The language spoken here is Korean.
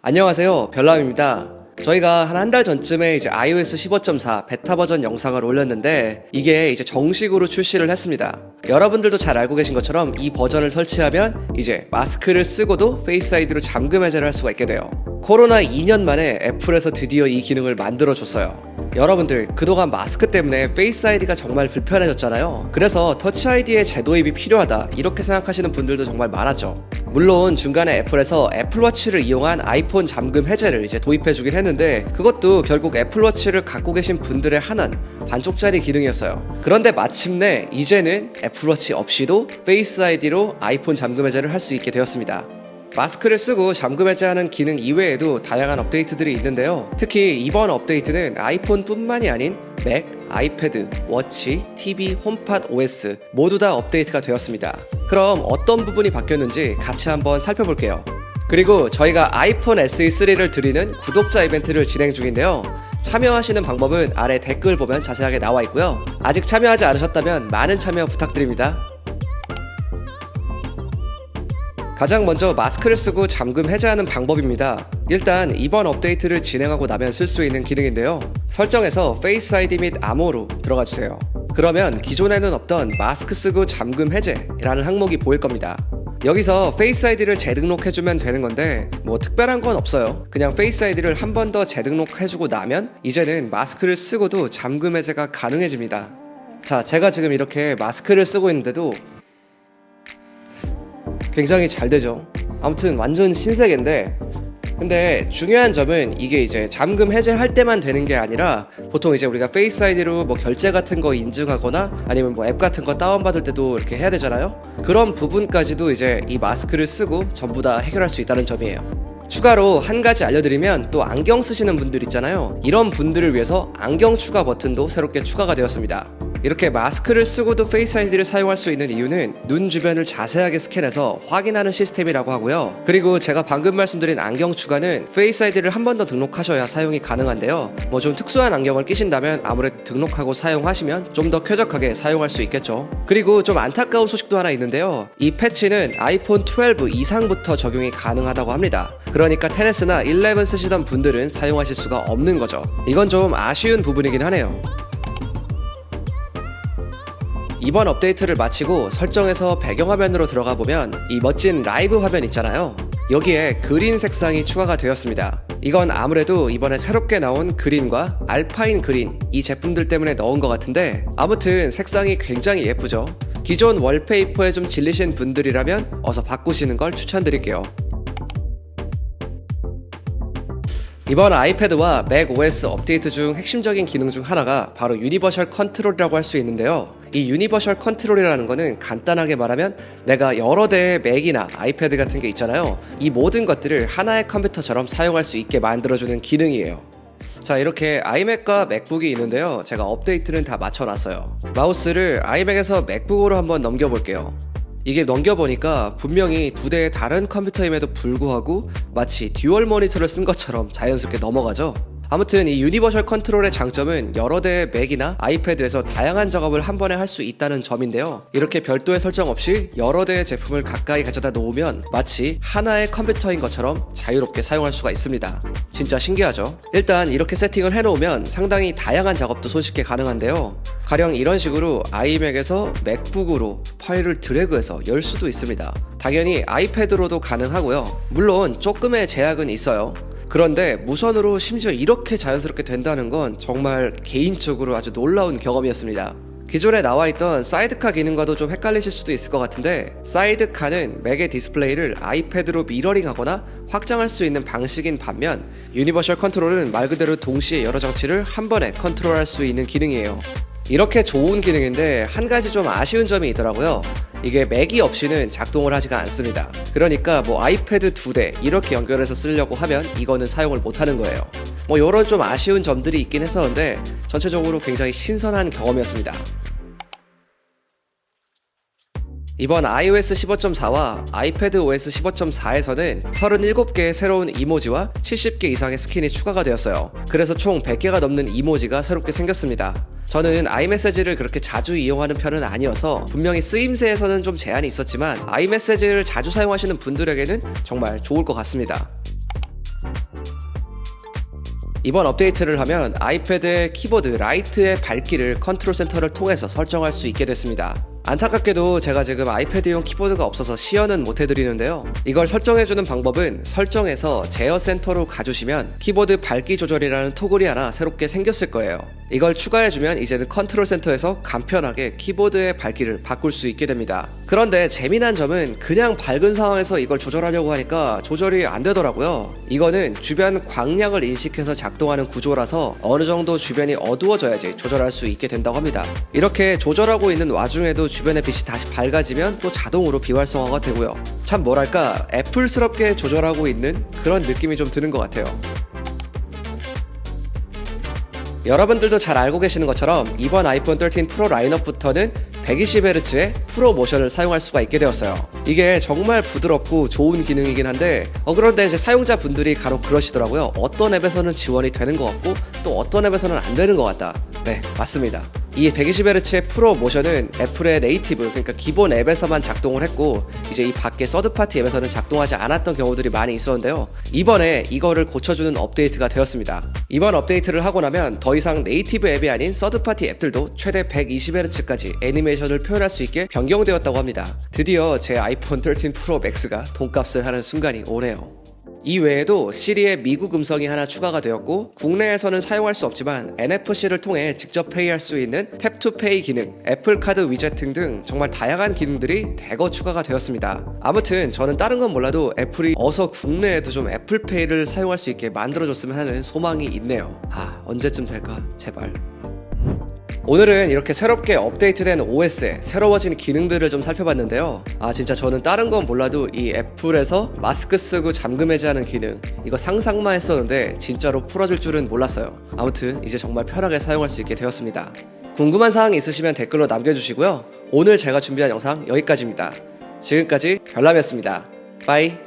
안녕하세요, 별남입니다. 저희가 한 달 전쯤에 이제 iOS 15.4 베타 버전 영상을 올렸는데 이게 이제 정식으로 출시를 했습니다. 여러분들도 잘 알고 계신 것처럼 이 버전을 설치하면 이제 마스크를 쓰고도 페이스 아이디로 잠금 해제를 할 수가 있게 돼요. 코로나 2년 만에 애플에서 드디어 이 기능을 만들어줬어요. 여러분들 그동안 마스크 때문에 페이스 아이디가 정말 불편해졌잖아요. 그래서 터치 아이디의 재도입이 필요하다 이렇게 생각하시는 분들도 정말 많았죠. 물론 중간에 애플에서 애플워치를 이용한 아이폰 잠금 해제를 이제 도입해주긴 했는데 그것도 결국 애플워치를 갖고 계신 분들의 한한 반쪽짜리 기능이었어요. 그런데 마침내 이제는 애플워치 없이도 페이스 아이디로 아이폰 잠금 해제를 할 수 있게 되었습니다. 마스크를 쓰고 잠금 해제하는 기능 이외에도 다양한 업데이트들이 있는데요. 특히 이번 업데이트는 아이폰뿐만이 아닌 맥, 아이패드, 워치, TV, 홈팟 OS 모두 다 업데이트가 되었습니다. 그럼 어떤 부분이 바뀌었는지 같이 한번 살펴볼게요. 그리고 저희가 아이폰 SE3를 드리는 구독자 이벤트를 진행 중인데요. 참여하시는 방법은 아래 댓글 보면 자세하게 나와 있고요. 아직 참여하지 않으셨다면 많은 참여 부탁드립니다. 가장 먼저 마스크를 쓰고 잠금 해제하는 방법입니다. 일단 이번 업데이트를 진행하고 나면 쓸 수 있는 기능인데요. 설정에서 페이스 아이디 및 암호로 들어가 주세요. 그러면 기존에는 없던 마스크 쓰고 잠금 해제라는 항목이 보일 겁니다. 여기서 페이스 아이디를 재등록해주면 되는 건데 뭐 특별한 건 없어요. 그냥 페이스 아이디를 한 번 더 재등록해주고 나면 이제는 마스크를 쓰고도 잠금 해제가 가능해집니다. 자, 제가 지금 이렇게 마스크를 쓰고 있는데도 굉장히 잘 되죠. 아무튼 완전 신세계인데 근데 중요한 점은 이게 이제 잠금 해제할 때만 되는 게 아니라 보통 이제 우리가 페이스 아이디로 뭐 결제 같은 거 인증하거나 아니면 뭐 앱 같은 거 다운받을 때도 이렇게 해야 되잖아요. 그런 부분까지도 이제 이 마스크를 쓰고 전부 다 해결할 수 있다는 점이에요. 추가로 한 가지 알려드리면 또 안경 쓰시는 분들 있잖아요. 이런 분들을 위해서 안경 추가 버튼도 새롭게 추가가 되었습니다. 이렇게 마스크를 쓰고도 페이스 아이디를 사용할 수 있는 이유는 눈 주변을 자세하게 스캔해서 확인하는 시스템이라고 하고요. 그리고 제가 방금 말씀드린 안경 추가는 페이스 아이디를 한 번 더 등록하셔야 사용이 가능한데요. 뭐 좀 특수한 안경을 끼신다면 아무래도 등록하고 사용하시면 좀 더 쾌적하게 사용할 수 있겠죠. 그리고 좀 안타까운 소식도 하나 있는데요. 이 패치는 아이폰 12 이상부터 적용이 가능하다고 합니다. 그러니까 10s나 11 쓰시던 분들은 사용하실 수가 없는 거죠. 이건 좀 아쉬운 부분이긴 하네요. 이번 업데이트를 마치고 설정에서 배경화면으로 들어가 보면 이 멋진 라이브 화면 있잖아요. 여기에 그린 색상이 추가가 되었습니다. 이건 아무래도 이번에 새롭게 나온 그린과 알파인 그린 이 제품들 때문에 넣은 것 같은데 아무튼 색상이 굉장히 예쁘죠. 기존 월페이퍼에 좀 질리신 분들이라면 어서 바꾸시는 걸 추천드릴게요. 이번 아이패드와 맥 OS 업데이트 중 핵심적인 기능 중 하나가 바로 유니버셜 컨트롤이라고 할 수 있는데요. 이 유니버셜 컨트롤이라는 거는 간단하게 말하면 내가 여러 대의 맥이나 아이패드 같은 게 있잖아요. 이 모든 것들을 하나의 컴퓨터처럼 사용할 수 있게 만들어주는 기능이에요. 자, 이렇게 아이맥과 맥북이 있는데요. 제가 업데이트는 다 맞춰놨어요. 마우스를 아이맥에서 맥북으로 한번 넘겨볼게요. 이게 넘겨보니까 분명히 두 대의 다른 컴퓨터임에도 불구하고 마치 듀얼 모니터를 쓴 것처럼 자연스럽게 넘어가죠. 아무튼 이 유니버셜 컨트롤의 장점은 여러 대의 맥이나 아이패드에서 다양한 작업을 한 번에 할 수 있다는 점인데요. 이렇게 별도의 설정 없이 여러 대의 제품을 가까이 가져다 놓으면 마치 하나의 컴퓨터인 것처럼 자유롭게 사용할 수가 있습니다. 진짜 신기하죠? 일단 이렇게 세팅을 해놓으면 상당히 다양한 작업도 손쉽게 가능한데요. 가령 이런 식으로 아이맥에서 맥북으로 파일을 드래그해서 열 수도 있습니다. 당연히 아이패드로도 가능하고요. 물론 조금의 제약은 있어요. 그런데 무선으로 심지어 이렇게 자연스럽게 된다는 건 정말 개인적으로 아주 놀라운 경험이었습니다. 기존에 나와있던 사이드카 기능과도 좀 헷갈리실 수도 있을 것 같은데 사이드카는 맥의 디스플레이를 아이패드로 미러링하거나 확장할 수 있는 방식인 반면 유니버셜 컨트롤은 말 그대로 동시에 여러 장치를 한 번에 컨트롤할 수 있는 기능이에요. 이렇게 좋은 기능인데 한 가지 좀 아쉬운 점이 있더라고요. 이게 맥이 없이는 작동을 하지가 않습니다. 그러니까 뭐 아이패드 2대 이렇게 연결해서 쓰려고 하면 이거는 사용을 못하는 거예요. 뭐 요런 좀 아쉬운 점들이 있긴 했었는데 전체적으로 굉장히 신선한 경험이었습니다. 이번 iOS 15.4와 아이패드 OS 15.4에서는 37개의 새로운 이모지와 70개 이상의 스킨이 추가가 되었어요. 그래서 총 100개가 넘는 이모지가 새롭게 생겼습니다. 저는 아이메시지를 그렇게 자주 이용하는 편은 아니어서 분명히 쓰임새에서는 좀 제한이 있었지만 아이메시지를 자주 사용하시는 분들에게는 정말 좋을 것 같습니다. 이번 업데이트를 하면 아이패드의 키보드 라이트의 밝기를 컨트롤 센터를 통해서 설정할 수 있게 됐습니다. 안타깝게도 제가 지금 아이패드용 키보드가 없어서 시연은 못 해드리는데요. 이걸 설정해주는 방법은 설정에서 제어 센터로 가주시면 키보드 밝기 조절이라는 토글이 하나 새롭게 생겼을 거예요. 이걸 추가해주면 이제는 컨트롤 센터에서 간편하게 키보드의 밝기를 바꿀 수 있게 됩니다. 그런데 재미난 점은 그냥 밝은 상황에서 이걸 조절하려고 하니까 조절이 안 되더라고요. 이거는 주변 광량을 인식해서 작동하는 구조라서 어느 정도 주변이 어두워져야지 조절할 수 있게 된다고 합니다. 이렇게 조절하고 있는 와중에도 주변의 빛이 다시 밝아지면 또 자동으로 비활성화가 되고요. 참 뭐랄까 애플스럽게 조절하고 있는 그런 느낌이 좀 드는 것 같아요. 여러분들도 잘 알고 계시는 것처럼 이번 아이폰 13 프로 라인업부터는 120Hz의 프로 모션을 사용할 수가 있게 되었어요. 이게 정말 부드럽고 좋은 기능이긴 한데 그런데 이제 사용자분들이 간혹 그러시더라고요. 어떤 앱에서는 지원이 되는 것 같고 또 어떤 앱에서는 안 되는 것 같다. 네, 맞습니다. 이 120Hz의 프로 모션은 애플의 네이티브, 그러니까 기본 앱에서만 작동을 했고 이제 이 밖에 서드파티 앱에서는 작동하지 않았던 경우들이 많이 있었는데요. 이번에 이거를 고쳐주는 업데이트가 되었습니다. 이번 업데이트를 하고 나면 더 이상 네이티브 앱이 아닌 서드파티 앱들도 최대 120Hz까지 애니메이션을 표현할 수 있게 변경되었다고 합니다. 드디어 제 아이폰 13 프로 맥스가 돈값을 하는 순간이 오네요. 이 외에도 시리의 미국 음성이 하나 추가가 되었고 국내에서는 사용할 수 없지만 NFC를 통해 직접 페이할 수 있는 탭투페이 기능, 애플카드 위젯 등 정말 다양한 기능들이 대거 추가가 되었습니다. 아무튼 저는 다른 건 몰라도 애플이 어서 국내에도 좀 애플페이를 사용할 수 있게 만들어줬으면 하는 소망이 있네요. 언제쯤 될까? 제발. 오늘은 이렇게 새롭게 업데이트된 OS에 새로워진 기능들을 좀 살펴봤는데요. 진짜 저는 다른 건 몰라도 이 애플에서 마스크 쓰고 잠금 해제하는 기능 이거 상상만 했었는데 진짜로 풀어질 줄은 몰랐어요. 아무튼 이제 정말 편하게 사용할 수 있게 되었습니다. 궁금한 사항이 있으시면 댓글로 남겨주시고요. 오늘 제가 준비한 영상 여기까지입니다. 지금까지 별남이었습니다. 빠이.